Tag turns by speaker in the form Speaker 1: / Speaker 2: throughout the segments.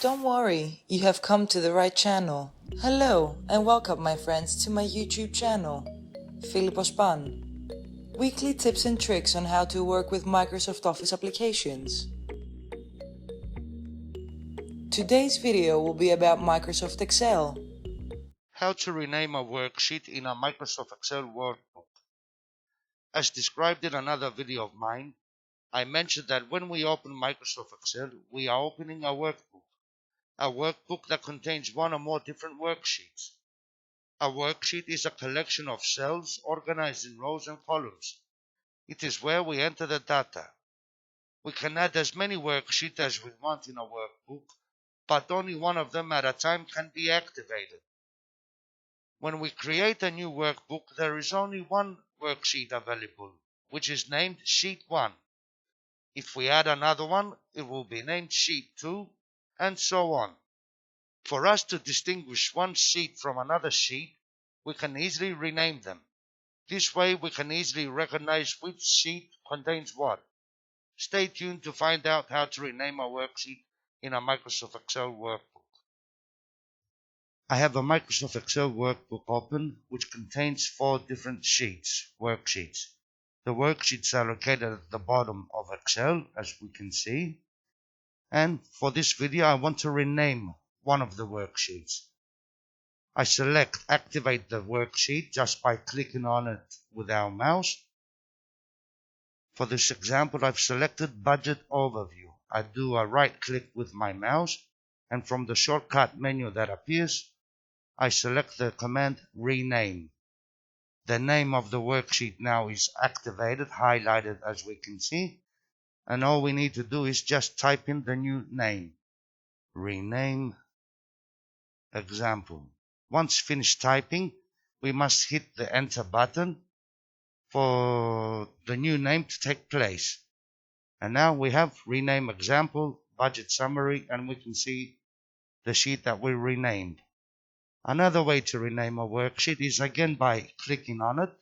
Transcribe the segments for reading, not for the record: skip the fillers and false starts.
Speaker 1: Don't worry, you have come to the right channel. Hello and welcome my friends to my YouTube channel, philippospan. Weekly tips and tricks on how to work with Microsoft Office applications. Today's video will be about Microsoft Excel.
Speaker 2: How to rename a worksheet in a Microsoft Excel workbook. As described in another video of mine, I mentioned that when we open Microsoft Excel, we are opening a workbook that contains one or more different worksheets. A worksheet is a collection of cells organized in rows and columns. It is where we enter the data. We can add as many worksheets as we want in a workbook, but only one of them at a time can be activated. When we create a new workbook, there is only one worksheet available, which is named Sheet 1. If we add another one, it will be named Sheet 2, and so on. For us to distinguish one sheet from another sheet, we can easily rename them. This way we can easily recognize which sheet contains what. Stay tuned to find out how to rename a worksheet in a Microsoft Excel workbook. I have a Microsoft Excel workbook open which contains 4 different worksheets. The worksheets are located at the bottom of Excel, as we can see. And for this video, I want to rename one of the worksheets. I select Activate the worksheet just by clicking on it with our mouse. For this example, I've selected Budget Overview. I do a right click with my mouse, and from the shortcut menu that appears, I select the command Rename. The name of the worksheet now is activated, highlighted as we can see, and all we need to do is just type in the new name. Rename Example. Once finished typing, we must hit the Enter button for the new name to take place. And now we have Rename Example, Budget Summary, and we can see the sheet that we renamed. Another way to rename a worksheet is again by clicking on it,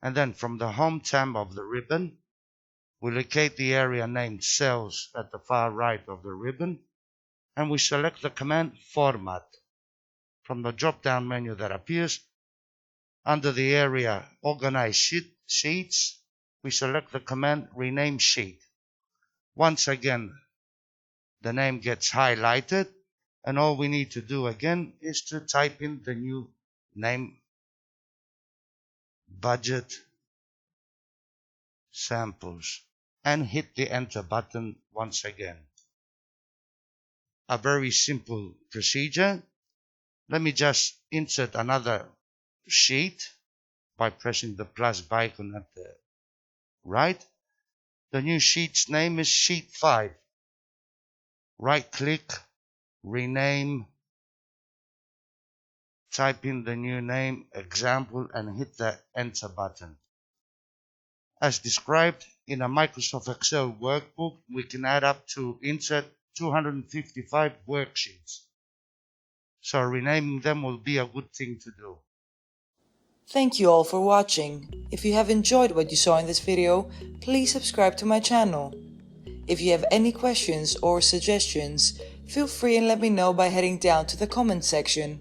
Speaker 2: and then from the Home tab of the ribbon, we locate the area named Cells at the far right of the ribbon, and we select the command Format. From the drop-down menu that appears, under the area Organize Sheets, we select the command Rename Sheet. Once again, the name gets highlighted, and all we need to do again is to type in the new name, Budget Samples, and hit the Enter button once again. A very simple procedure. Let me just insert another sheet by pressing the plus icon at the right. The new sheet's name is Sheet 5. Right click, rename, type in the new name, Example, and hit the Enter button. As described in a Microsoft Excel workbook, we can add up to insert 255 worksheets. So renaming them will be a good thing to do.
Speaker 1: Thank you all for watching. If you have enjoyed what you saw in this video, please subscribe to my channel. If you have any questions or suggestions, feel free and let me know by heading down to the comment section.